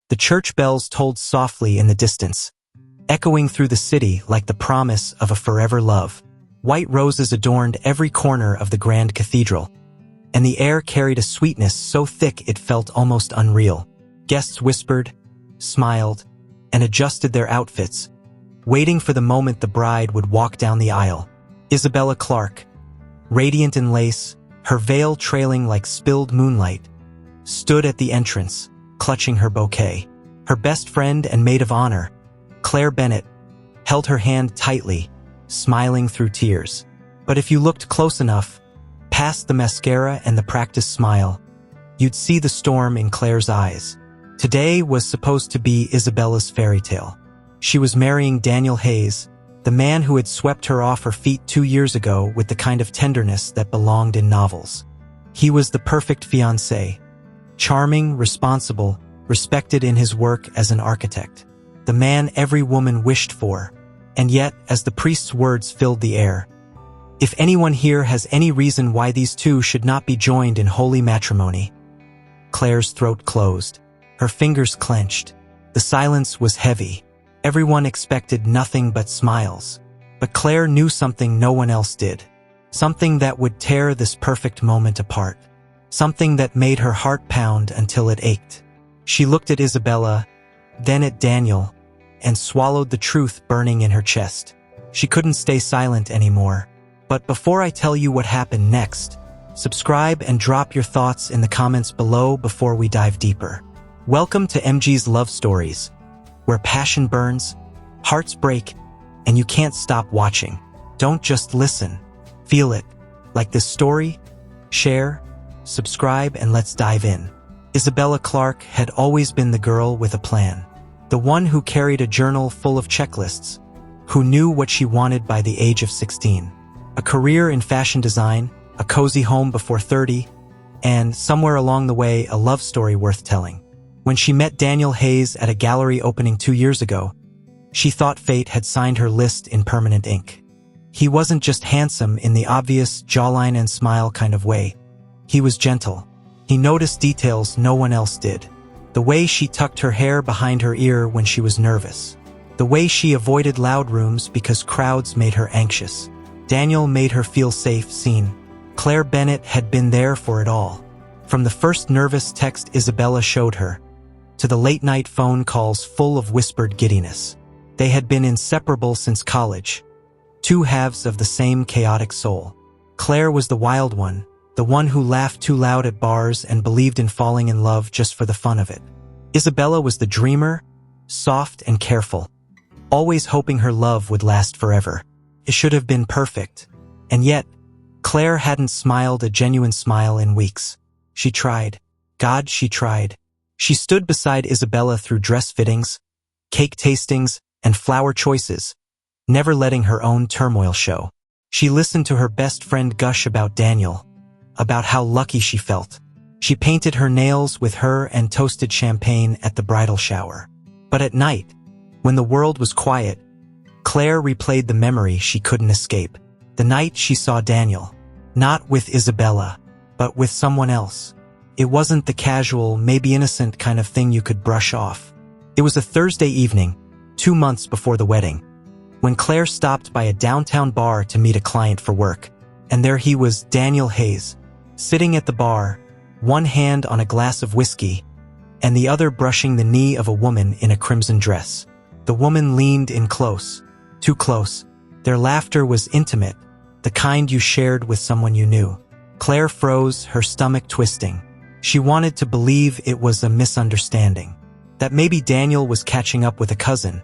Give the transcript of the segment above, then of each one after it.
The church bells tolled softly in the distance, echoing through the city like the promise of a forever love. White roses adorned every corner of the grand cathedral, and the air carried a sweetness so thick it felt almost unreal. Guests whispered, smiled, and adjusted their outfits, waiting for the moment the bride would walk down the aisle. Isabella Clarke, radiant in lace, her veil trailing like spilled moonlight, stood at the entrance, clutching her bouquet. Her best friend and maid of honor, Claire Bennett, held her hand tightly, smiling through tears. But if you looked close enough, past the mascara and the practiced smile, you'd see the storm in Claire's eyes. Today was supposed to be Isabella's fairy tale. She was marrying Daniel Hayes, the man who had swept her off her feet 2 years ago with the kind of tenderness that belonged in novels. He was the perfect fiancé, charming, responsible, respected in his work as an architect. The man every woman wished for. And yet, as the priest's words filled the air, "If anyone here has any reason why these two should not be joined in holy matrimony." Claire's throat closed. Her fingers clenched. The silence was heavy. Everyone expected nothing but smiles. But Claire knew something no one else did. Something that would tear this perfect moment apart. Something that made her heart pound until it ached. She looked at Isabella, then at Daniel, and swallowed the truth burning in her chest. She couldn't stay silent anymore. But before I tell you what happened next, subscribe and drop your thoughts in the comments below before we dive deeper. Welcome to MG's Love Stories, where passion burns, hearts break, and you can't stop watching. Don't just listen, feel it. Like this story? Share, subscribe, and let's dive in. Isabella Clarke had always been the girl with a plan. The one who carried a journal full of checklists, who knew what she wanted by the age of 16. A career in fashion design, a cozy home before 30, and somewhere along the way, a love story worth telling. When she met Daniel Hayes at a gallery opening 2 years ago, she thought fate had signed her list in permanent ink. He wasn't just handsome in the obvious jawline and smile kind of way. He was gentle. He noticed details no one else did. The way she tucked her hair behind her ear when she was nervous. The way she avoided loud rooms because crowds made her anxious. Daniel made her feel safe, seen. Claire Bennett had been there for it all. From the first nervous text Isabella showed her, to the late-night phone calls full of whispered giddiness. They had been inseparable since college. Two halves of the same chaotic soul. Claire was the wild one, the one who laughed too loud at bars and believed in falling in love just for the fun of it. Isabella was the dreamer, soft and careful, always hoping her love would last forever. It should have been perfect. And yet, Claire hadn't smiled a genuine smile in weeks. She tried. God, she tried. She stood beside Isabella through dress fittings, cake tastings, and flower choices, never letting her own turmoil show. She listened to her best friend gush about Daniel, about how lucky she felt. She painted her nails with her and toasted champagne at the bridal shower. But at night, when the world was quiet, Claire replayed the memory she couldn't escape. The night she saw Daniel, not with Isabella, but with someone else. It wasn't the casual, maybe innocent kind of thing you could brush off. It was a Thursday evening, 2 months before the wedding, when Claire stopped by a downtown bar to meet a client for work. And there he was, Daniel Hayes, sitting at the bar, one hand on a glass of whiskey, and the other brushing the knee of a woman in a crimson dress. The woman leaned in close, too close. Their laughter was intimate, the kind you shared with someone you knew. Claire froze, her stomach twisting. She wanted to believe it was a misunderstanding, that maybe Daniel was catching up with a cousin,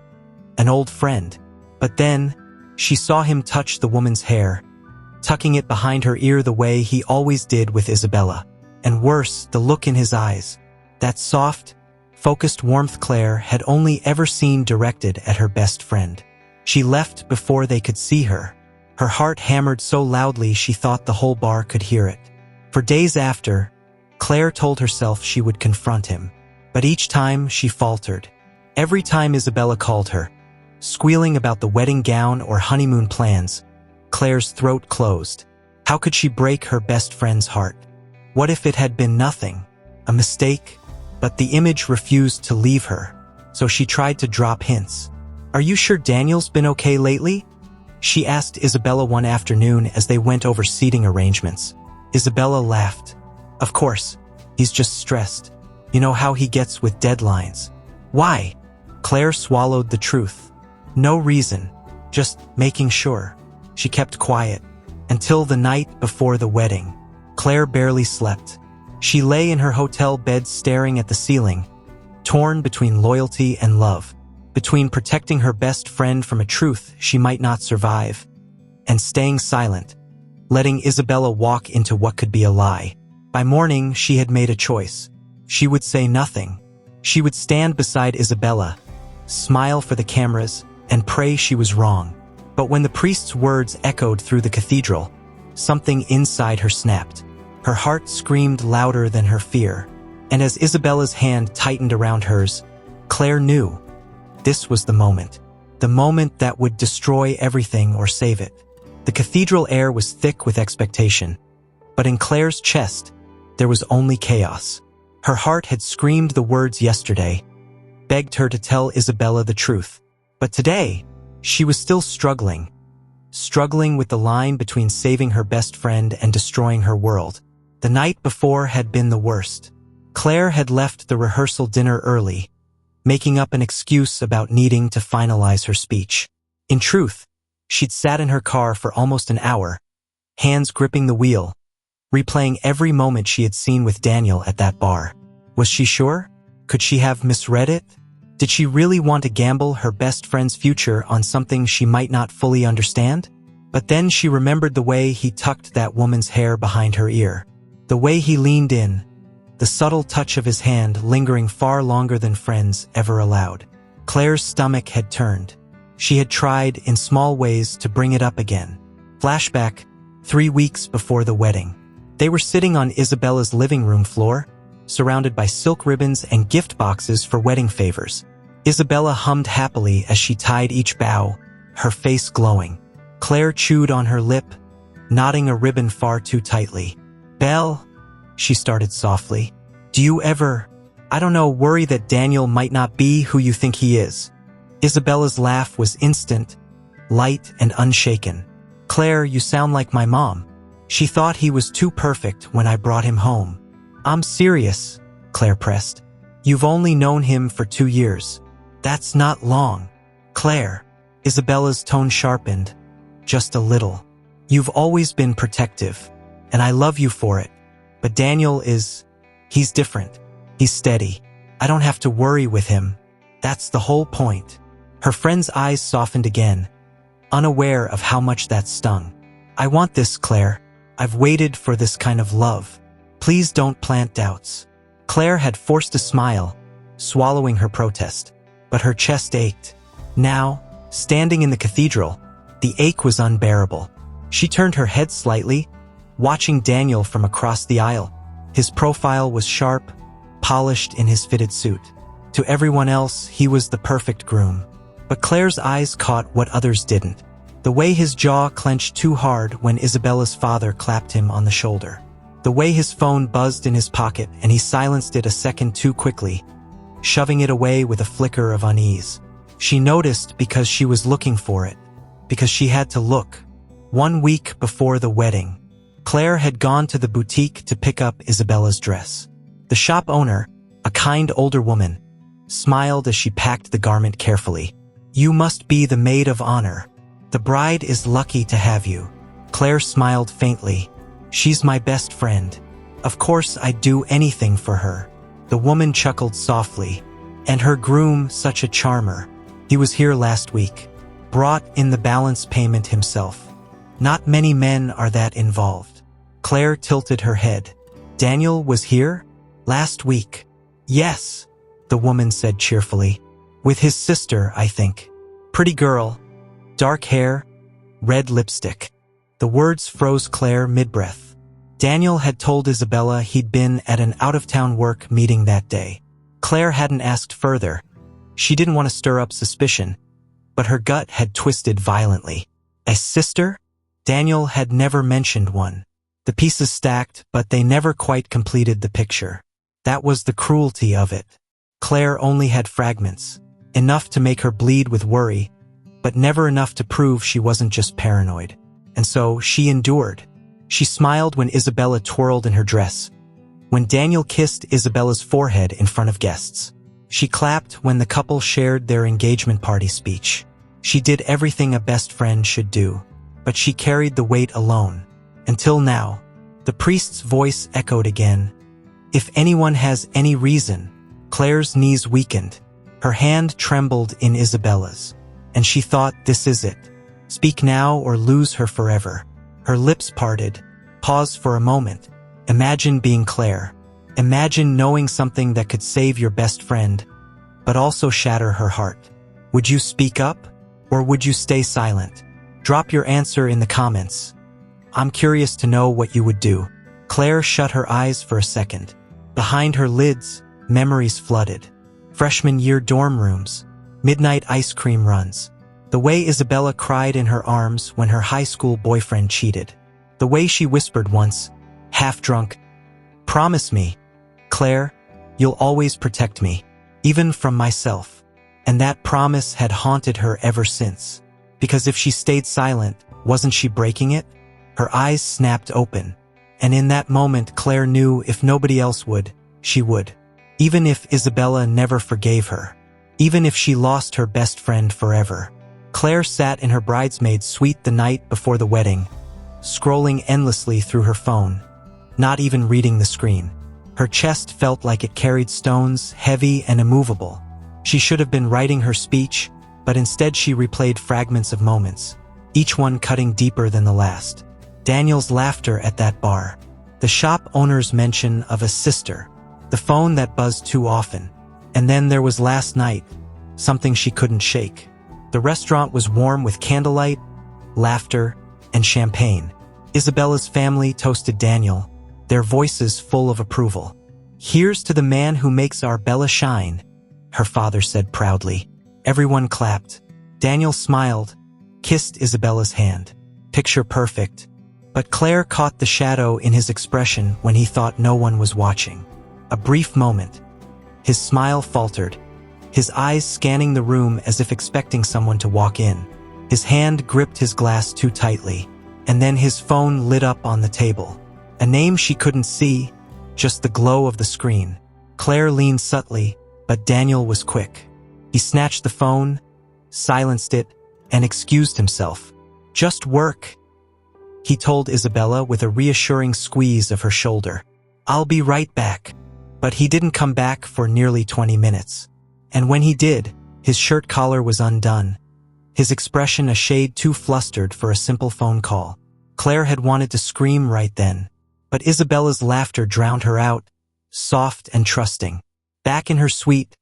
an old friend. But then, she saw him touch the woman's hair, tucking it behind her ear the way he always did with Isabella. And worse, the look in his eyes. That soft, focused warmth Claire had only ever seen directed at her best friend. She left before they could see her. Her heart hammered so loudly she thought the whole bar could hear it. For days after, Claire told herself she would confront him. But each time she faltered. Every time Isabella called her, squealing about the wedding gown or honeymoon plans, Claire's throat closed. How could she break her best friend's heart? What if it had been nothing? A mistake? but the image refused to leave her, so she tried to drop hints. "Are you sure Daniel's been okay lately?" she asked Isabella one afternoon as they went over seating arrangements. Isabella laughed. "Of course, he's just stressed. You know how he gets with deadlines." "Why?" Claire swallowed the truth. "No reason, just making sure." She kept quiet until the night before the wedding. Claire barely slept. She lay in her hotel bed staring at the ceiling, torn between loyalty and love, between protecting her best friend from a truth she might not survive, and staying silent, letting Isabella walk into what could be a lie. By morning, she had made a choice. She would say nothing. She would stand beside Isabella, smile for the cameras, and pray she was wrong. But when the priest's words echoed through the cathedral, something inside her snapped. Her heart screamed louder than her fear, and as Isabella's hand tightened around hers, Claire knew this was the moment that would destroy everything or save it. The cathedral air was thick with expectation, but in Claire's chest, there was only chaos. Her heart had screamed the words yesterday, begged her to tell Isabella the truth. But today, she was still struggling with the line between saving her best friend and destroying her world. The night before had been the worst. Claire had left the rehearsal dinner early, making up an excuse about needing to finalize her speech. In truth, she'd sat in her car for almost an hour, hands gripping the wheel, replaying every moment she had seen with Daniel at that bar. Was she sure? Could she have misread it? Did she really want to gamble her best friend's future on something she might not fully understand? But then she remembered the way he tucked that woman's hair behind her ear, the way he leaned in, the subtle touch of his hand lingering far longer than friends ever allowed. Claire's stomach had turned. She had tried, in small ways, to bring it up again. Flashback, 3 weeks before the wedding. They were sitting on Isabella's living room floor, surrounded by silk ribbons and gift boxes for wedding favors. Isabella hummed happily as she tied each bow, her face glowing. Claire chewed on her lip, knotting a ribbon far too tightly. "Belle," she started softly, "do you ever, worry that Daniel might not be who you think he is?" Isabella's laugh was instant, light and unshaken. "Claire, you sound like my mom. She thought he was too perfect when I brought him home." "I'm serious," Claire pressed. "You've only known him for 2 years. That's not long." "Claire," Isabella's tone sharpened, just a little. "You've always been protective, and I love you for it. But Daniel he's different. He's steady. I don't have to worry with him. That's the whole point." Her friend's eyes softened again, unaware of how much that stung. "I want this, Claire. I've waited for this kind of love. Please don't plant doubts." Claire had forced a smile, swallowing her protest, but her chest ached. Now, standing in the cathedral, the ache was unbearable. She turned her head slightly, watching Daniel from across the aisle. His profile was sharp, polished in his fitted suit. To everyone else, he was the perfect groom. But Claire's eyes caught what others didn't. The way his jaw clenched too hard when Isabella's father clapped him on the shoulder. The way his phone buzzed in his pocket and he silenced it a second too quickly, shoving it away with a flicker of unease. She noticed because she was looking for it, because she had to look. 1 week before the wedding, Claire had gone to the boutique to pick up Isabella's dress. The shop owner, a kind older woman, smiled as she packed the garment carefully. "You must be the Maid of Honour. The bride is lucky to have you." Claire smiled faintly. "She's my best friend. Of course I'd do anything for her." The woman chuckled softly. "And her groom, such a charmer. He was here last week. Brought in the balance payment himself. Not many men are that involved." Claire tilted her head. "Daniel was here? Last week?" "Yes," the woman said cheerfully. "With his sister, I think. Pretty girl. Dark hair, red lipstick." The words froze Claire mid-breath. Daniel had told Isabella he'd been at an out-of-town work meeting that day. Claire hadn't asked further. She didn't want to stir up suspicion, but her gut had twisted violently. A sister? Daniel had never mentioned one. The pieces stacked, but they never quite completed the picture. That was the cruelty of it. Claire only had fragments, enough to make her bleed with worry, but never enough to prove she wasn't just paranoid. And so she endured. She smiled when Isabella twirled in her dress, when Daniel kissed Isabella's forehead in front of guests. She clapped when the couple shared their engagement party speech. She did everything a best friend should do, but she carried the weight alone. Until now, the priest's voice echoed again. If anyone has any reason. Claire's knees weakened. Her hand trembled in Isabella's, and she thought, this is it. Speak now or lose her forever. Her lips parted. Pause for a moment. Imagine being Claire. Imagine knowing something that could save your best friend, but also shatter her heart. Would you speak up, or would you stay silent? Drop your answer in the comments. I'm curious to know what you would do. Claire shut her eyes for a second. Behind her lids, memories flooded. Freshman year dorm rooms, midnight ice cream runs. The way Isabella cried in her arms when her high school boyfriend cheated. The way she whispered once, half drunk, "Promise me, Claire, you'll always protect me, even from myself." And that promise had haunted her ever since. Because if she stayed silent, wasn't she breaking it? Her eyes snapped open. And in that moment, Claire knew if nobody else would, she would. Even if Isabella never forgave her. Even if she lost her best friend forever. Claire sat in her bridesmaid suite the night before the wedding, scrolling endlessly through her phone, not even reading the screen. Her chest felt like it carried stones, heavy and immovable. She should have been writing her speech, but instead she replayed fragments of moments, each one cutting deeper than the last. Daniel's laughter at that bar, the shop owner's mention of a sister, the phone that buzzed too often, and then there was last night, something she couldn't shake. The restaurant was warm with candlelight, laughter, and champagne. Isabella's family toasted Daniel, their voices full of approval. "Here's to the man who makes our Bella shine," her father said proudly. Everyone clapped. Daniel smiled, kissed Isabella's hand. Picture perfect. But Claire caught the shadow in his expression when he thought no one was watching. A brief moment. His smile faltered, his eyes scanning the room as if expecting someone to walk in. His hand gripped his glass too tightly, and then his phone lit up on the table. A name she couldn't see, just the glow of the screen. Claire leaned subtly, but Daniel was quick. He snatched the phone, silenced it, and excused himself. "Just work," he told Isabella with a reassuring squeeze of her shoulder. "I'll be right back." But he didn't come back for nearly 20 minutes. And when he did, his shirt collar was undone, his expression a shade too flustered for a simple phone call. Claire had wanted to scream right then, but Isabella's laughter drowned her out, soft and trusting. Back in her suite,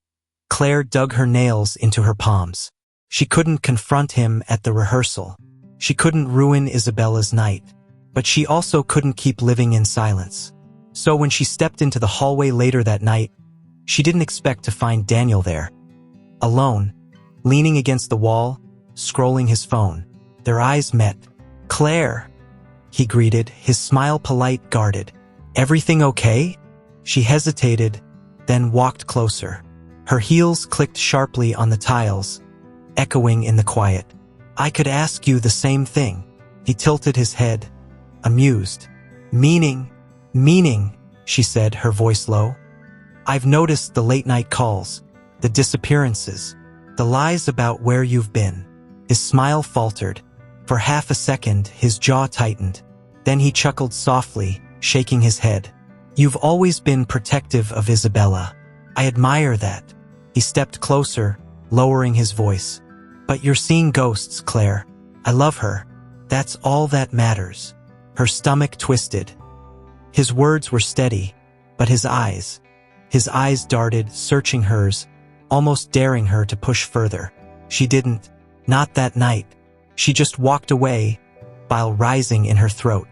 Claire dug her nails into her palms. She couldn't confront him at the rehearsal. She couldn't ruin Isabella's night, but she also couldn't keep living in silence. So when she stepped into the hallway later that night, she didn't expect to find Daniel there. Alone, leaning against the wall, scrolling his phone. Their eyes met. "Claire," he greeted, his smile polite, guarded. "Everything okay?" She hesitated, then walked closer. Her heels clicked sharply on the tiles, echoing in the quiet. "I could ask you the same thing." He tilted his head, amused. Meaning, she said, her voice low. "I've noticed the late-night calls, the disappearances, the lies about where you've been." His smile faltered. For half a second, his jaw tightened. Then he chuckled softly, shaking his head. "You've always been protective of Isabella. I admire that." He stepped closer, lowering his voice. "But you're seeing ghosts, Claire. I love her. That's all that matters." Her stomach twisted. His words were steady, but his eyes darted, searching hers, almost daring her to push further. She didn't. Not that night. She just walked away, bile rising in her throat.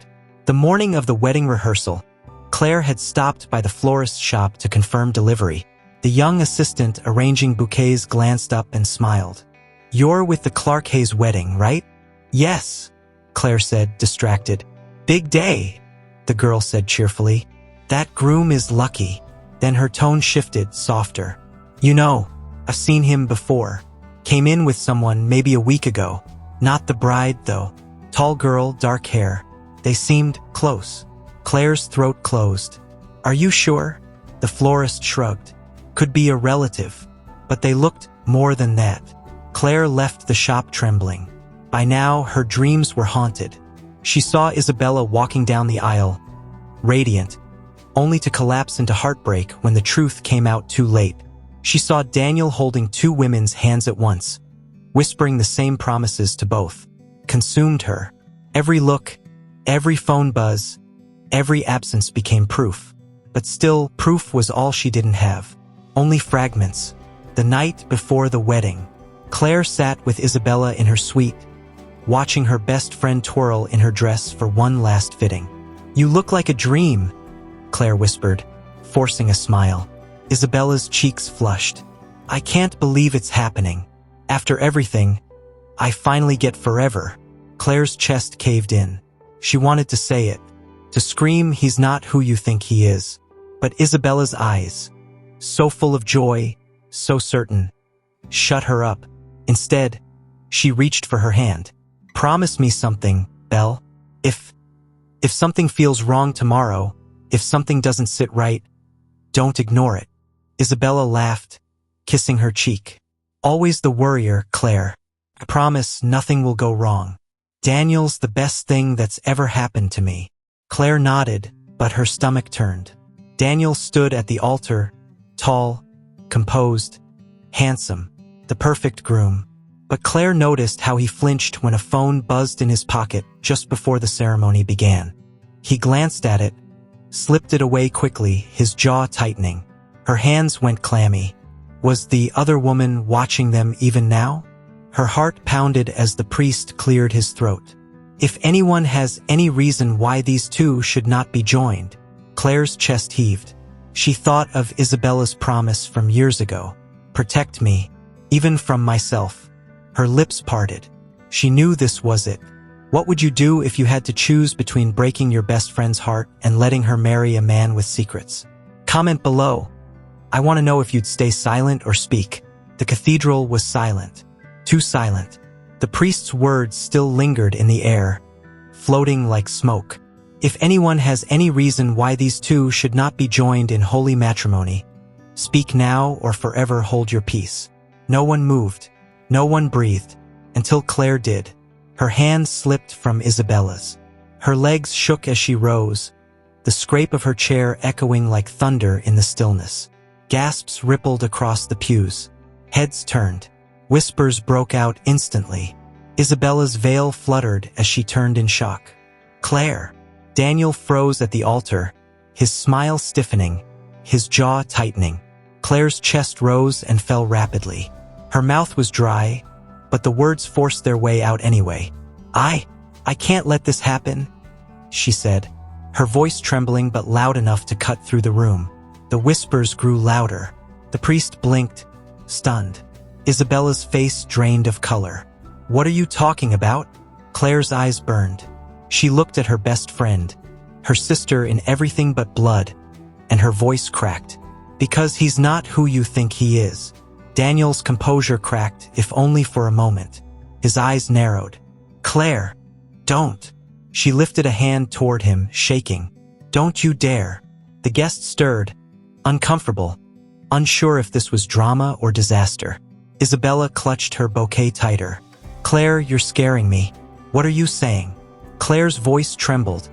The morning of the wedding rehearsal, Claire had stopped by the florist shop to confirm delivery. The young assistant arranging bouquets glanced up and smiled. "You're with the Clark Hayes wedding, right?" "Yes," Claire said, distracted. "Big day," the girl said cheerfully. "That groom is lucky." Then her tone shifted, softer. You know, I've seen him before. Came in with someone maybe a week ago. Not the bride, though. Tall girl, dark hair. They seemed close. Claire's throat closed. Are you sure? The florist shrugged. Could be a relative. But they looked more than that. Claire left the shop trembling. By now, her dreams were haunted. She saw Isabella walking down the aisle, radiant, only to collapse into heartbreak when the truth came out too late. She saw Daniel holding two women's hands at once, whispering the same promises to both. Consumed her. Every look, every phone buzz, every absence became proof. But still, proof was all she didn't have. Only fragments. The night before the wedding, Claire sat with Isabella in her suite, watching her best friend twirl in her dress for one last fitting. You look like a dream, Claire whispered, forcing a smile. Isabella's cheeks flushed. I can't believe it's happening. After everything, I finally get forever. Claire's chest caved in. She wanted to say it, to scream he's not who you think he is. But Isabella's eyes, so full of joy, so certain, shut her up. Instead, she reached for her hand. Promise me something, Belle. If something feels wrong tomorrow, if something doesn't sit right, don't ignore it. Isabella laughed, kissing her cheek. Always the worrier, Claire. I promise nothing will go wrong. Daniel's the best thing that's ever happened to me. Claire nodded, but her stomach turned. Daniel stood at the altar, tall, composed, handsome, the perfect groom. But Claire noticed how he flinched when a phone buzzed in his pocket just before the ceremony began. He glanced at it, slipped it away quickly, his jaw tightening. Her hands went clammy. Was the other woman watching them even now? Her heart pounded as the priest cleared his throat. If anyone has any reason why these two should not be joined, Claire's chest heaved. She thought of Isabella's promise from years ago. Protect me, even from myself. Her lips parted. She knew this was it. What would you do if you had to choose between breaking your best friend's heart and letting her marry a man with secrets? Comment below. I want to know if you'd stay silent or speak. The cathedral was silent. Too silent. The priest's words still lingered in the air, floating like smoke. If anyone has any reason why these two should not be joined in holy matrimony, speak now or forever hold your peace. No one moved. No one breathed, until Claire did. Her hand slipped from Isabella's. Her legs shook as she rose, the scrape of her chair echoing like thunder in the stillness. Gasps rippled across the pews. Heads turned. Whispers broke out instantly. Isabella's veil fluttered as she turned in shock. Claire! Daniel froze at the altar, his smile stiffening, his jaw tightening. Claire's chest rose and fell rapidly. Her mouth was dry, but the words forced their way out anyway. I can't let this happen, she said, her voice trembling but loud enough to cut through the room. The whispers grew louder. The priest blinked, stunned. Isabella's face drained of color. What are you talking about? Claire's eyes burned. She looked at her best friend, her sister in everything but blood, and her voice cracked. Because he's not who you think he is. Daniel's composure cracked, if only for a moment. His eyes narrowed. Claire, don't. She lifted a hand toward him, shaking. Don't you dare. The guest stirred, uncomfortable, unsure if this was drama or disaster. Isabella clutched her bouquet tighter. Claire, you're scaring me. What are you saying? Claire's voice trembled,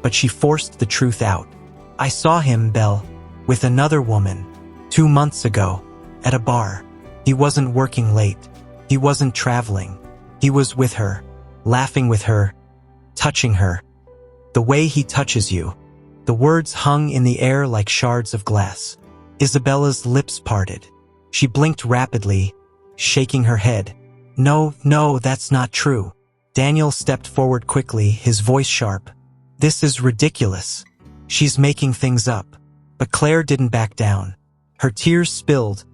but she forced the truth out. I saw him, Belle, with another woman, 2 months ago, at a bar. He wasn't working late. He wasn't traveling. He was with her, laughing with her, touching her. The way he touches you. The words hung in the air like shards of glass. Isabella's lips parted. She blinked rapidly, shaking her head. No, that's not true. Daniel stepped forward quickly, his voice sharp. This is ridiculous. She's making things up. But Claire didn't back down. Her tears spilled,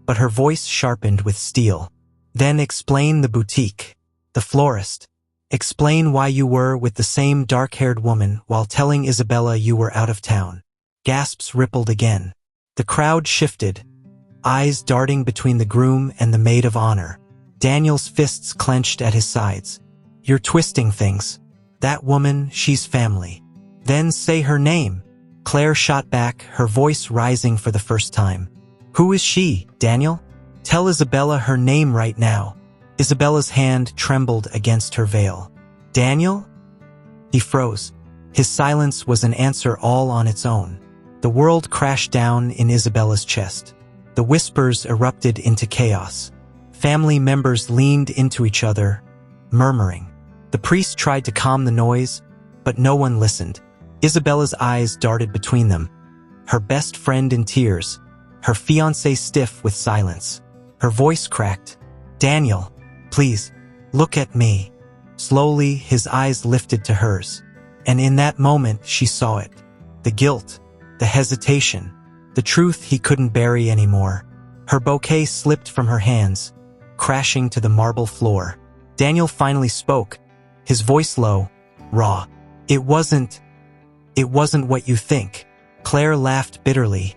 but her voice sharpened with steel. Then explain the boutique, the florist. Explain why you were with the same dark-haired woman while telling Isabella you were out of town. Gasps rippled again. The crowd shifted, eyes darting between the groom and the maid of honor. Daniel's fists clenched at his sides. You're twisting things. That woman, she's family. Then say her name. Claire shot back, her voice rising for the first time. Who is she, Daniel? Tell Isabella her name right now. Isabella's hand trembled against her veil. Daniel? He froze. His silence was an answer all on its own. The world crashed down in Isabella's chest. The whispers erupted into chaos. Family members leaned into each other, murmuring. The priest tried to calm the noise, but no one listened. Isabella's eyes darted between them. Her best friend in tears, her fiancé stiff with silence. Her voice cracked. Daniel, please, look at me. Slowly, his eyes lifted to hers. And in that moment, she saw it. The guilt, the hesitation, the truth he couldn't bury anymore. Her bouquet slipped from her hands, crashing to the marble floor. Daniel finally spoke, his voice low, raw. It wasn't what you think. Claire laughed bitterly,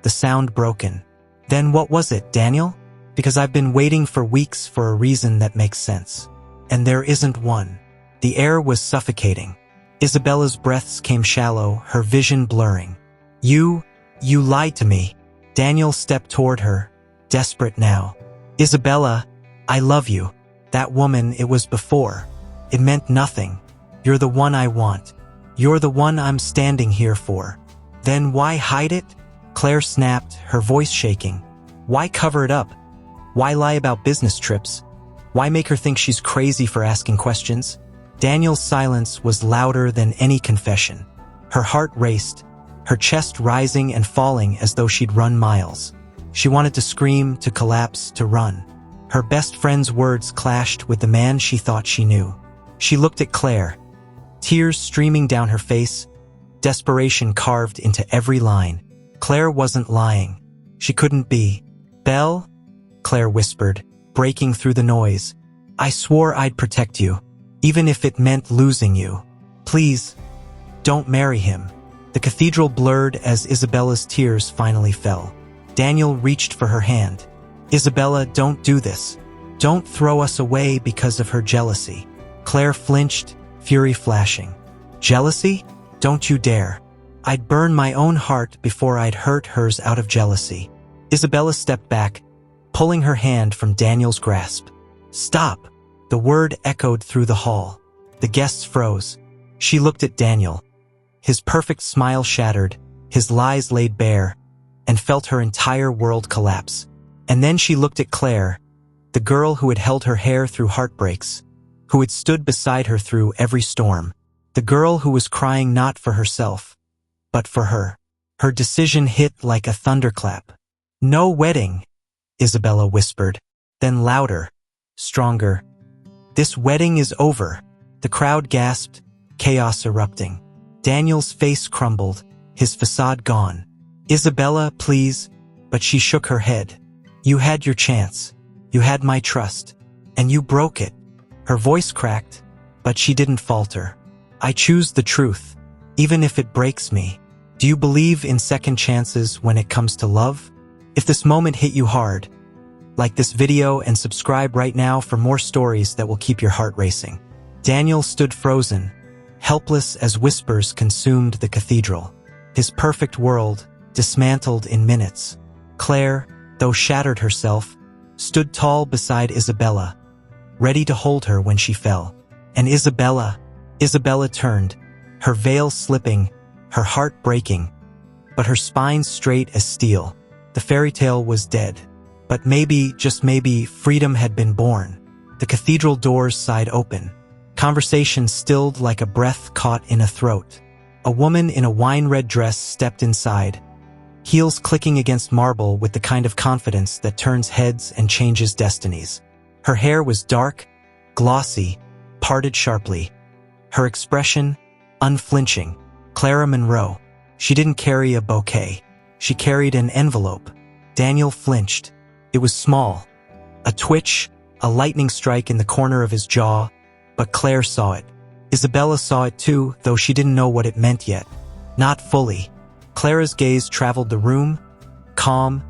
the sound broken. Then what was it, Daniel? Because I've been waiting for weeks for a reason that makes sense. And there isn't one. The air was suffocating. Isabella's breaths came shallow, her vision blurring. You lied to me. Daniel stepped toward her, desperate now. Isabella, I love you. That woman, it was before. It meant nothing. You're the one I want. You're the one I'm standing here for. Then why hide it? Claire snapped, her voice shaking. Why cover it up? Why lie about business trips? Why make her think she's crazy for asking questions? Daniel's silence was louder than any confession. Her heart raced, her chest rising and falling as though she'd run miles. She wanted to scream, to collapse, to run. Her best friend's words clashed with the man she thought she knew. She looked at Claire, tears streaming down her face, desperation carved into every line. Claire wasn't lying. She couldn't be. Belle? Claire whispered, breaking through the noise. I swore I'd protect you, even if it meant losing you. Please, don't marry him. The cathedral blurred as Isabella's tears finally fell. Daniel reached for her hand. Isabella, don't do this. Don't throw us away because of her jealousy. Claire flinched, fury flashing. Jealousy? Don't you dare. I'd burn my own heart before I'd hurt hers out of jealousy. Isabella stepped back, pulling her hand from Daniel's grasp. Stop! The word echoed through the hall. The guests froze. She looked at Daniel. His perfect smile shattered, his lies laid bare, and felt her entire world collapse. And then she looked at Claire, the girl who had held her hair through heartbreaks, who had stood beside her through every storm, the girl who was crying not for herself, but for her. Her decision hit like a thunderclap. No wedding, Isabella whispered, then louder, stronger. This wedding is over. The crowd gasped, chaos erupting. Daniel's face crumbled, his facade gone. Isabella, please, but she shook her head. You had your chance. You had my trust. And you broke it. Her voice cracked, but she didn't falter. I choose the truth, even if it breaks me. Do you believe in second chances when it comes to love? If this moment hit you hard, like this video and subscribe right now for more stories that will keep your heart racing. Daniel stood frozen, helpless as whispers consumed the cathedral. His perfect world dismantled in minutes. Claire, though shattered herself, stood tall beside Isabella, ready to hold her when she fell. And Isabella turned, her veil slipping, her heart breaking, but her spine straight as steel. The fairy tale was dead. But maybe, just maybe, freedom had been born. The cathedral doors sighed open. Conversation stilled like a breath caught in a throat. A woman in a wine-red dress stepped inside, heels clicking against marble with the kind of confidence that turns heads and changes destinies. Her hair was dark, glossy, parted sharply. Her expression, unflinching. Clara Monroe. She didn't carry a bouquet. She carried an envelope. Daniel flinched. It was small. A twitch, a lightning strike in the corner of his jaw, but Claire saw it. Isabella saw it too, though she didn't know what it meant yet. Not fully. Clara's gaze traveled the room, calm,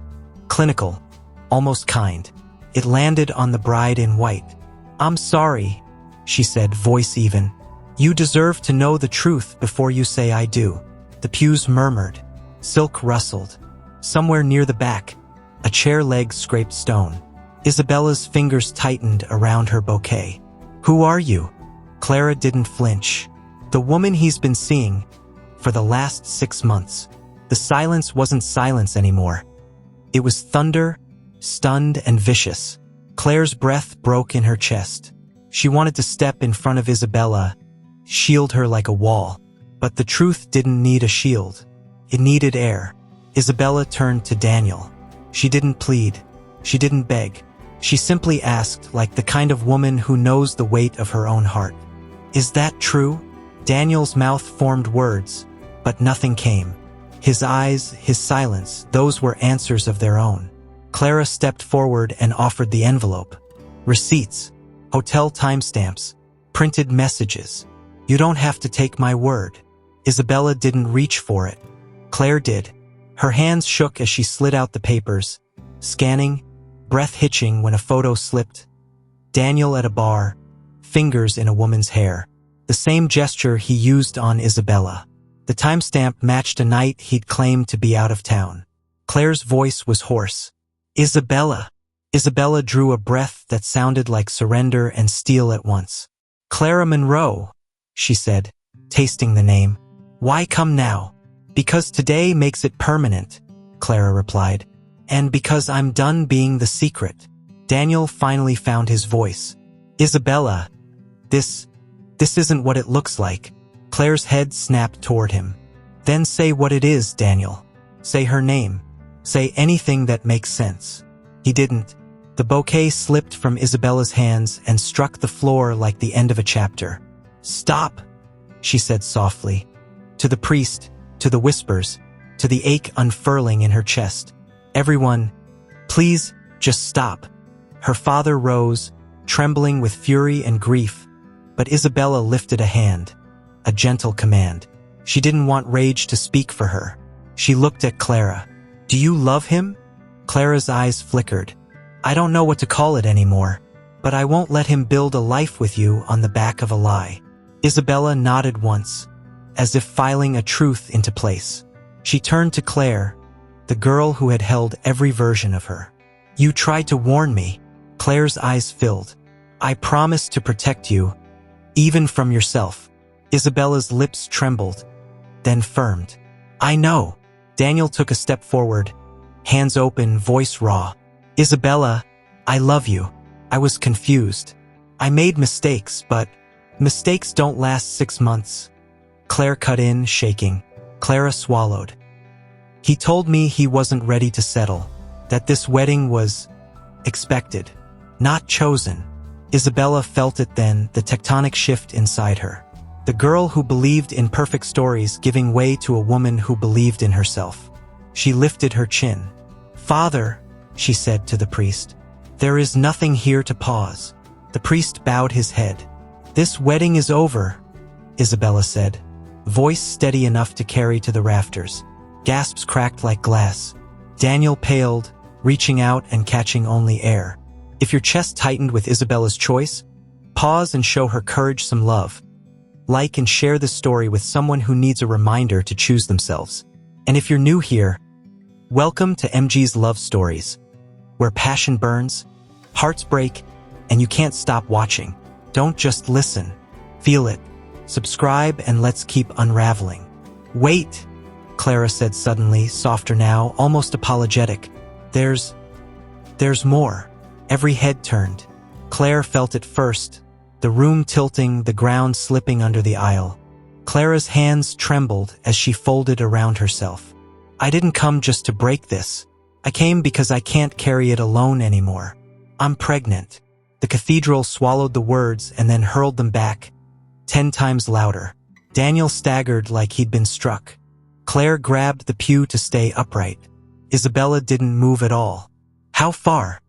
clinical, almost kind. It landed on the bride in white. "I'm sorry," she said, voice even. "You deserve to know the truth before you say I do." The pews murmured. Silk rustled. Somewhere near the back, a chair leg scraped stone. Isabella's fingers tightened around her bouquet. "Who are you?" Clara didn't flinch. "The woman he's been seeing for the last 6 months." The silence wasn't silence anymore. It was thunder, stunned and vicious. Claire's breath broke in her chest. She wanted to step in front of Isabella, shield her like a wall. But the truth didn't need a shield. It needed air. Isabella turned to Daniel. She didn't plead. She didn't beg. She simply asked, like the kind of woman who knows the weight of her own heart. "Is that true?" Daniel's mouth formed words, but nothing came. His eyes, his silence, those were answers of their own. Clara stepped forward and offered the envelope. Receipts, hotel timestamps, printed messages. "You don't have to take my word." Isabella didn't reach for it. Claire did. Her hands shook as she slid out the papers, scanning, breath hitching when a photo slipped. Daniel at a bar, fingers in a woman's hair. The same gesture he used on Isabella. The timestamp matched a night he'd claimed to be out of town. Claire's voice was hoarse. "Isabella." Isabella drew a breath that sounded like surrender and steel at once. "Clara Monroe," she said, tasting the name. "Why come now?" "Because today makes it permanent," Clara replied. "And because I'm done being the secret." Daniel finally found his voice. "Isabella, this isn't what it looks like." Claire's head snapped toward him. "Then say what it is, Daniel. Say her name. Say anything that makes sense." He didn't. The bouquet slipped from Isabella's hands and struck the floor like the end of a chapter. "Stop," she said softly. To the priest, to the whispers, to the ache unfurling in her chest. "Everyone, please, just stop." Her father rose, trembling with fury and grief, but Isabella lifted a hand, a gentle command. She didn't want rage to speak for her. She looked at Clara. "Do you love him?" Clara's eyes flickered. "I don't know what to call it anymore, but I won't let him build a life with you on the back of a lie." Isabella nodded once, as if filing a truth into place. She turned to Claire, the girl who had held every version of her. "You tried to warn me." Claire's eyes filled. "I promised to protect you, even from yourself." Isabella's lips trembled, then firmed. "I know." Daniel took a step forward, hands open, voice raw. "Isabella, I love you. I was confused. I made mistakes, but mistakes don't last 6 months." Claire cut in, shaking. Clara swallowed. "He told me he wasn't ready to settle, that this wedding was expected, not chosen." Isabella felt it then, the tectonic shift inside her. The girl who believed in perfect stories giving way to a woman who believed in herself. She lifted her chin. "Father," she said to the priest, "there is nothing here to pause." The priest bowed his head. "This wedding is over," Isabella said, voice steady enough to carry to the rafters. Gasps cracked like glass. Daniel paled, reaching out and catching only air. If your chest tightened with Isabella's choice, pause and show her courage some love. Like and share this story with someone who needs a reminder to choose themselves. And if you're new here, welcome to MG's Love Stories, where passion burns, hearts break, and you can't stop watching. Don't just listen. Feel it. Subscribe and let's keep unraveling. "Wait," Clara said suddenly, softer now, almost apologetic. There's more." Every head turned. Claire felt it first, the room tilting, the ground slipping under the aisle. Clara's hands trembled as she folded around herself. "I didn't come just to break this. I came because I can't carry it alone anymore. I'm pregnant." The cathedral swallowed the words and then hurled them back, 10 times louder. Daniel staggered like he'd been struck. Claire grabbed the pew to stay upright. Isabella didn't move at all. "How far?"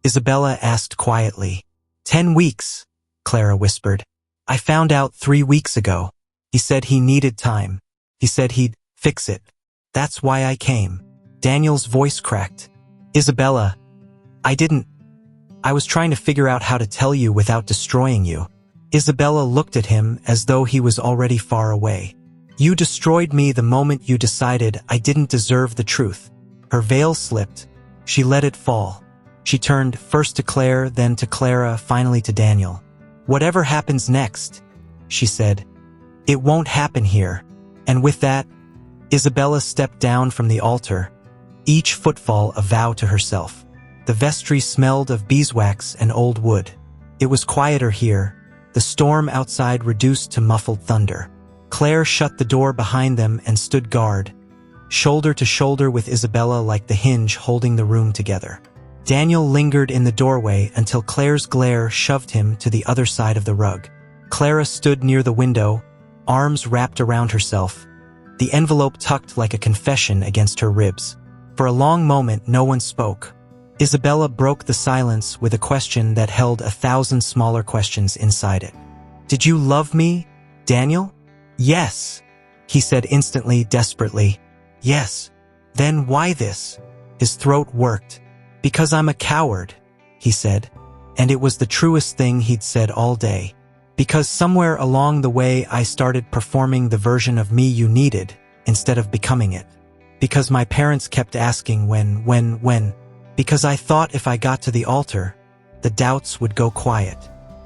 Isabella asked quietly. 10 weeks, Clara whispered. "I found out 3 weeks ago. He said he needed time. He said he'd fix it. That's why I came." Daniel's voice cracked. Isabella, I was trying to figure out how to tell you without destroying you. Isabella looked at him as though he was already far away. You destroyed me the moment you decided I didn't deserve the truth. Her veil slipped. She let it fall. She turned first to Claire, then to Clara, finally to Daniel. Whatever happens next, she said, it won't happen here. And with that, Isabella stepped down from the altar, each footfall a vow to herself. The vestry smelled of beeswax and old wood. It was quieter here, the storm outside reduced to muffled thunder. Claire shut the door behind them and stood guard, shoulder to shoulder with Isabella like the hinge holding the room together. Daniel lingered in the doorway until Claire's glare shoved him to the other side of the rug. Clara stood near the window, arms wrapped around herself, the envelope tucked like a confession against her ribs. For a long moment, no one spoke. Isabella broke the silence with a question that held 1,000 smaller questions inside it. Did you love me, Daniel? Yes, he said instantly, desperately. Yes. Then why this? His throat worked. Because I'm a coward, he said. And it was the truest thing he'd said all day. Because somewhere along the way I started performing the version of me you needed, instead of becoming it. Because my parents kept asking when. Because I thought if I got to the altar, the doubts would go quiet.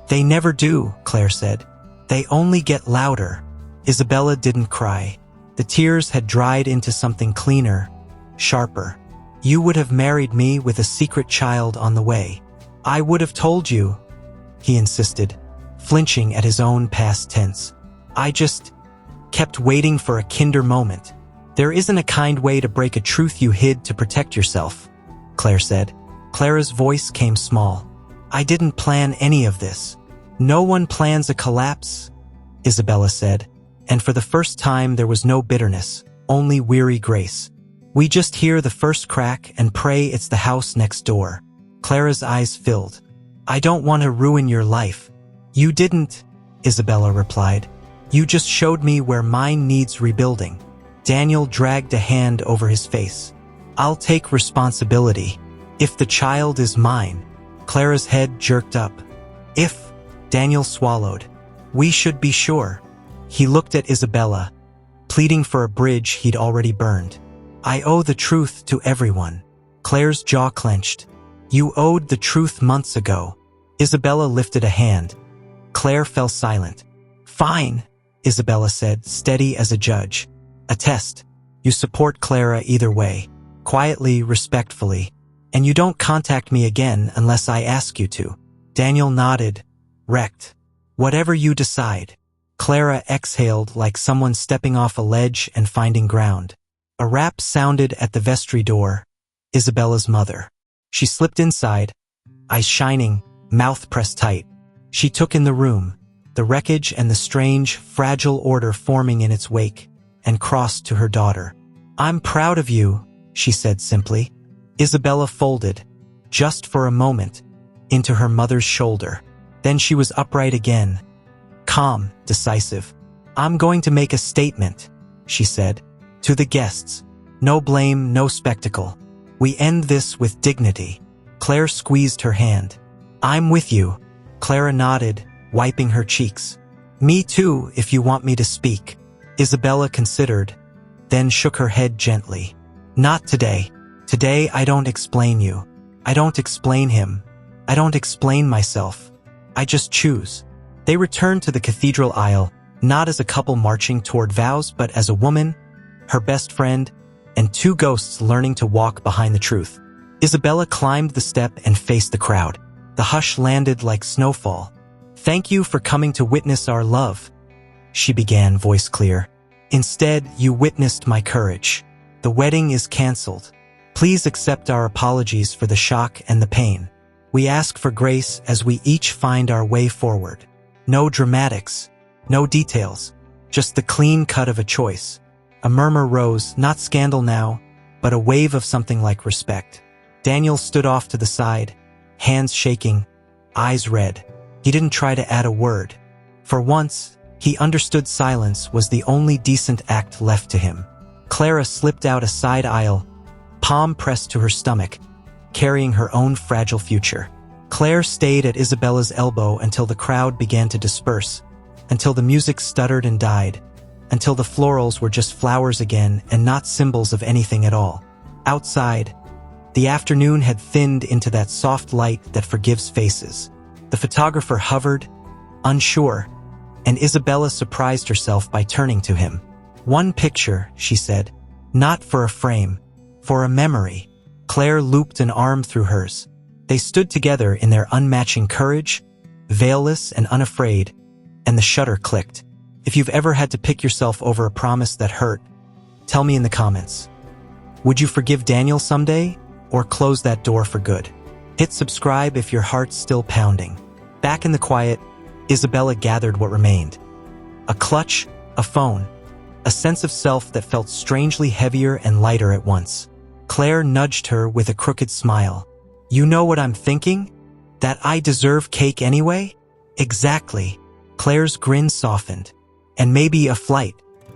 They never do, Claire said. They only get louder. Isabella didn't cry. The tears had dried into something cleaner, sharper. You would have married me with a secret child on the way. I would have told you, he insisted, flinching at his own past tense. I just kept waiting for a kinder moment. There isn't a kind way to break a truth you hid to protect yourself, Claire said. Clara's voice came small. I didn't plan any of this. No one plans a collapse, Isabella said. And for the first time there was no bitterness, only weary grace. We just hear the first crack and pray it's the house next door. Clara's eyes filled. I don't want to ruin your life. You didn't, Isabella replied. You just showed me where mine needs rebuilding. Daniel dragged a hand over his face. I'll take responsibility. If the child is mine. Clara's head jerked up. If, Daniel swallowed. We should be sure. He looked at Isabella, pleading for a bridge he'd already burned. I owe the truth to everyone. Claire's jaw clenched. You owed the truth months ago. Isabella lifted a hand. Claire fell silent. Fine, Isabella said, steady as a judge. A test. You support Clara either way. Quietly, respectfully. And you don't contact me again unless I ask you to. Daniel nodded, wrecked. Whatever you decide. Clara exhaled like someone stepping off a ledge and finding ground. A rap sounded at the vestry door. Isabella's mother. She slipped inside, eyes shining, mouth pressed tight. She took in the room, the wreckage and the strange, fragile order forming in its wake, and crossed to her daughter. I'm proud of you, she said simply. Isabella folded, just for a moment, into her mother's shoulder. Then she was upright again, calm, decisive. I'm going to make a statement, she said, to the guests. No blame, no spectacle. We end this with dignity. Claire squeezed her hand. I'm with you. Clara nodded, wiping her cheeks. Me too, if you want me to speak. Isabella considered, then shook her head gently. Not today. Today I don't explain you. I don't explain him. I don't explain myself. I just choose. They returned to the cathedral aisle, not as a couple marching toward vows, but as a woman, her best friend, and two ghosts learning to walk behind the truth. Isabella climbed the step and faced the crowd. The hush landed like snowfall. Thank you for coming to witness our love, she began, voice clear. Instead, you witnessed my courage. The wedding is canceled. Please accept our apologies for the shock and the pain. We ask for grace as we each find our way forward. No dramatics, no details, just the clean cut of a choice. A murmur rose, not scandal now, but a wave of something like respect. Daniel stood off to the side, hands shaking, eyes red. He didn't try to add a word. For once, he understood silence was the only decent act left to him. Clara slipped out a side aisle, palm pressed to her stomach, carrying her own fragile future. Claire stayed at Isabella's elbow until the crowd began to disperse, until the music stuttered and died, until the florals were just flowers again and not symbols of anything at all. Outside, the afternoon had thinned into that soft light that forgives faces. The photographer hovered, unsure, and Isabella surprised herself by turning to him. "One picture," she said. "Not for a frame, for a memory." Claire looped an arm through hers. They stood together in their unmatching courage, veilless and unafraid, and the shutter clicked. If you've ever had to pick yourself over a promise that hurt, tell me in the comments. Would you forgive Daniel someday, or close that door for good? Hit subscribe if your heart's still pounding. Back in the quiet, Isabella gathered what remained. A clutch, a phone, a sense of self that felt strangely heavier and lighter at once. Claire nudged her with a crooked smile. "You know what I'm thinking? That I deserve cake anyway?" "Exactly." Claire's grin softened. "And maybe a flight,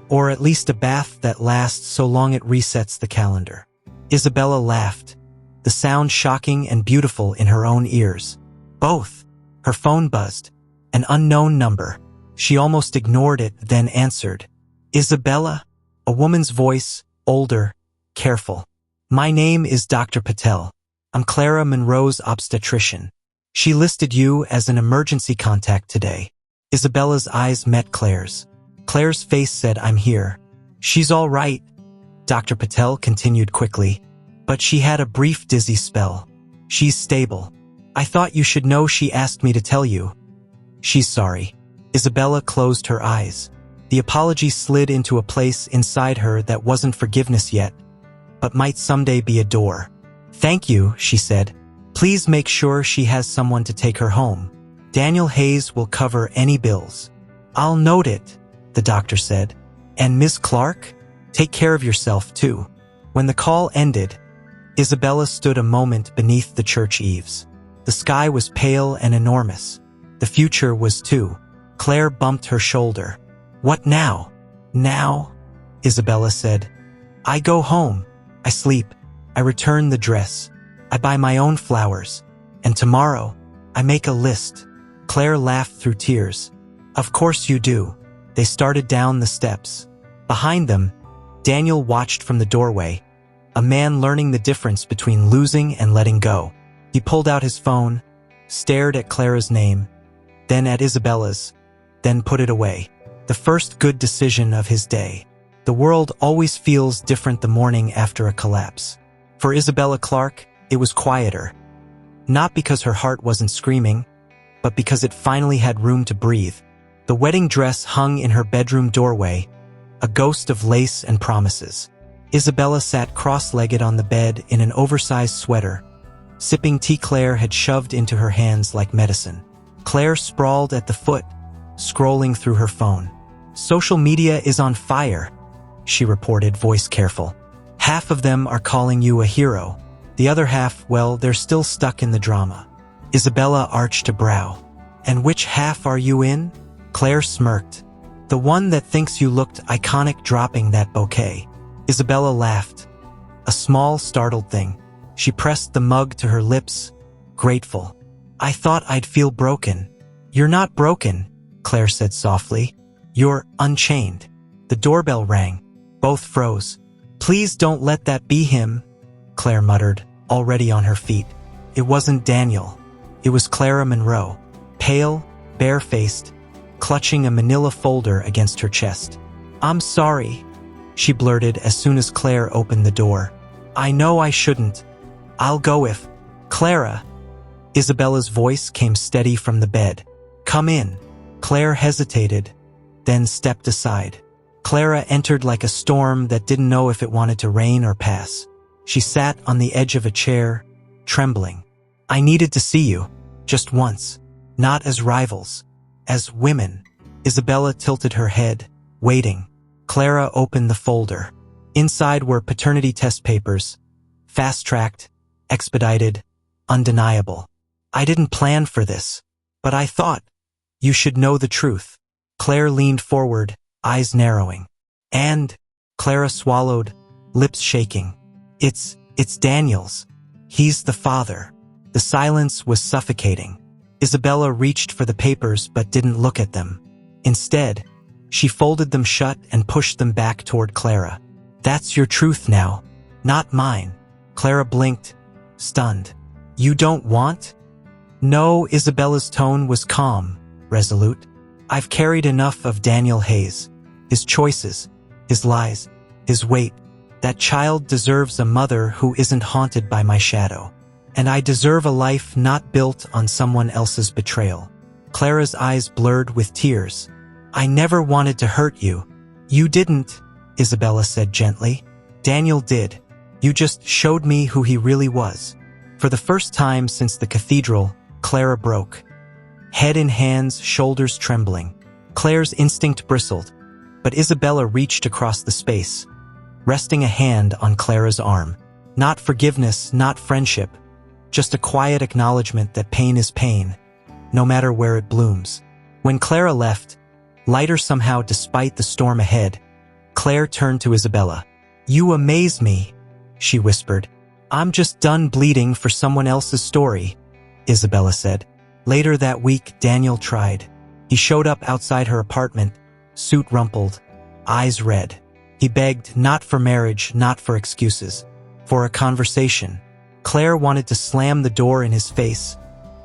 or at least a bath that lasts so long it resets the calendar." Isabella laughed, the sound shocking and beautiful in her own ears. "Both." Her phone buzzed. An unknown number. She almost ignored it, then answered. "Isabella?" A woman's voice, older, careful. "My name is Dr. Patel. I'm Clara Monroe's obstetrician. She listed you as an emergency contact today." Isabella's eyes met Claire's. Claire's face said, "I'm here." "She's all right," Dr. Patel continued quickly. "But she had a brief dizzy spell. She's stable. I thought you should know she asked me to tell you. She's sorry." Isabella closed her eyes. The apology slid into a place inside her that wasn't forgiveness yet, but might someday be a door. "Thank you," she said. "Please make sure she has someone to take her home. Daniel Hayes will cover any bills." "I'll note it," the doctor said. "And Miss Clark? Take care of yourself, too." When the call ended, Isabella stood a moment beneath the church eaves. The sky was pale and enormous. The future was too. Claire bumped her shoulder. "What now?" "Now," Isabella said. "I go home. I sleep. I return the dress. I buy my own flowers. And tomorrow, I make a list." Claire laughed through tears. "Of course you do." They started down the steps. Behind them, Daniel watched from the doorway, a man learning the difference between losing and letting go. He pulled out his phone, stared at Clara's name, then at Isabella's, then put it away. The first good decision of his day. The world always feels different the morning after a collapse. For Isabella Clark, it was quieter. Not because her heart wasn't screaming, but because it finally had room to breathe. The wedding dress hung in her bedroom doorway, a ghost of lace and promises. Isabella sat cross-legged on the bed in an oversized sweater, sipping tea Claire had shoved into her hands like medicine. Claire sprawled at the foot, scrolling through her phone. "Social media is on fire," she reported, voice careful. "Half of them are calling you a hero. The other half, well, they're still stuck in the drama." Isabella arched a brow. "And which half are you in?" Claire smirked. "The one that thinks you looked iconic dropping that bouquet." Isabella laughed. A small, startled thing. She pressed the mug to her lips, grateful. "I thought I'd feel broken." "You're not broken," Claire said softly. "You're unchained." The doorbell rang. Both froze. "Please don't let that be him," Claire muttered, already on her feet. It wasn't Daniel. It was Clara Monroe, pale, barefaced, clutching a manila folder against her chest. "I'm sorry," she blurted as soon as Claire opened the door. "I know I shouldn't. I'll go if—" "Clara!" Isabella's voice came steady from the bed. "Come in." Claire hesitated, then stepped aside. Clara entered like a storm that didn't know if it wanted to rain or pass. She sat on the edge of a chair, trembling. "I needed to see you, just once. Not as rivals, as women." Isabella tilted her head, waiting. Clara opened the folder. Inside were paternity test papers, fast-tracked, expedited, undeniable. "I didn't plan for this, but I thought you should know the truth." Claire leaned forward, eyes narrowing. "And," Clara swallowed, lips shaking. It's Daniel's. He's the father. The silence was suffocating. Isabella reached for the papers but didn't look at them. Instead, she folded them shut and pushed them back toward Clara. That's your truth now, not mine. Clara blinked, stunned. You don't want? No, Isabella's tone was calm, resolute. I've carried enough of Daniel Hayes. His choices, his lies, his weight. That child deserves a mother who isn't haunted by my shadow. And I deserve a life not built on someone else's betrayal. Clara's eyes blurred with tears. I never wanted to hurt you. You didn't, Isabella said gently. Daniel did. You just showed me who he really was. For the first time since the cathedral, Clara broke. Head in hands, shoulders trembling. Claire's instinct bristled, but Isabella reached across the space, resting a hand on Clara's arm. Not forgiveness, not friendship, just a quiet acknowledgement that pain is pain, no matter where it blooms. When Clara left, lighter somehow despite the storm ahead, Claire turned to Isabella. You amaze me, she whispered. I'm just done bleeding for someone else's story, Isabella said. Later that week, Daniel tried. He showed up outside her apartment, suit rumpled, eyes red. He begged not for marriage, not for excuses, for a conversation. Claire wanted to slam the door in his face,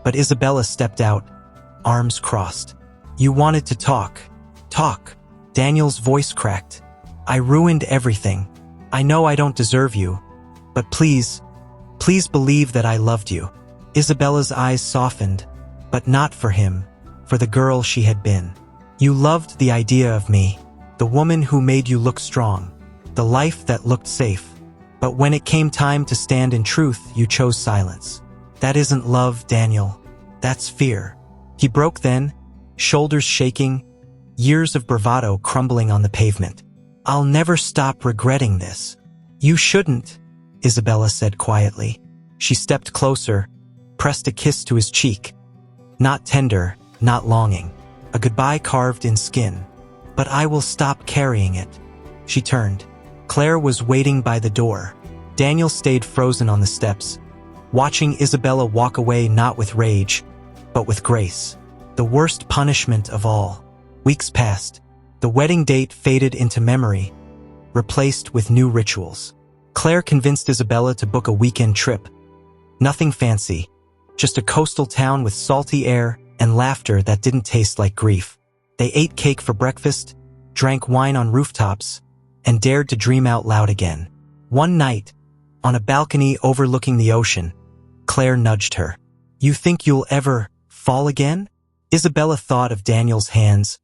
but Isabella stepped out, arms crossed. You wanted to talk. Talk. Daniel's voice cracked. I ruined everything. I know I don't deserve you, but please believe that I loved you. Isabella's eyes softened, but not for him, for the girl she had been. You loved the idea of me, the woman who made you look strong, the life that looked safe. But when it came time to stand in truth, you chose silence. That isn't love, Daniel. That's fear. He broke then, shoulders shaking, years of bravado crumbling on the pavement. I'll never stop regretting this. You shouldn't, Isabella said quietly. She stepped closer, pressed a kiss to his cheek. Not tender, not longing. A goodbye carved in skin. But I will stop carrying it. She turned. Claire was waiting by the door. Daniel stayed frozen on the steps, watching Isabella walk away not with rage, but with grace. The worst punishment of all. Weeks passed. The wedding date faded into memory, replaced with new rituals. Claire convinced Isabella to book a weekend trip. Nothing fancy, just a coastal town with salty air and laughter that didn't taste like grief. They ate cake for breakfast, drank wine on rooftops, and dared to dream out loud again. One night, on a balcony overlooking the ocean, Claire nudged her. You think you'll ever fall again? Isabella thought of Daniel's hands,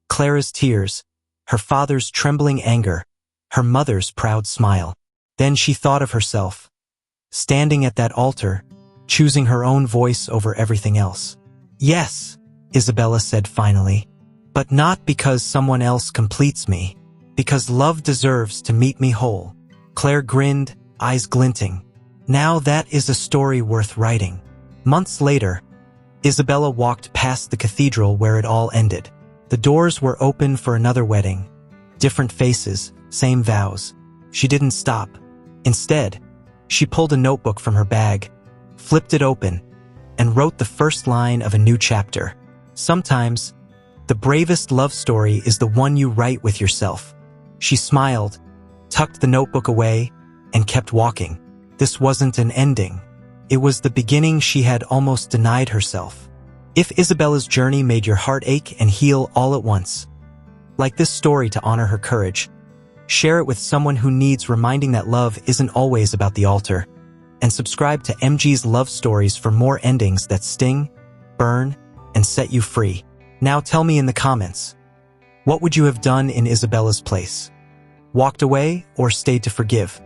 Clara's tears, her father's trembling anger, her mother's proud smile. Then she thought of herself, standing at that altar, choosing her own voice over everything else. Yes, Isabella said finally, but not because someone else completes me, because love deserves to meet me whole. Claire grinned, eyes glinting. Now that is a story worth writing. Months later, Isabella walked past the cathedral where it all ended. The doors were open for another wedding. Different faces, same vows. She didn't stop. Instead, she pulled a notebook from her bag, flipped it open, and wrote the first line of a new chapter. Sometimes, the bravest love story is the one you write with yourself. She smiled, tucked the notebook away, and kept walking. This wasn't an ending. It was the beginning she had almost denied herself. If Isabella's journey made your heart ache and heal all at once, like this story to honor her courage, share it with someone who needs reminding that love isn't always about the altar. And subscribe to MG's Love Stories for more endings that sting, burn, and set you free. Now tell me in the comments, what would you have done in Isabella's place? Walked away or stayed to forgive?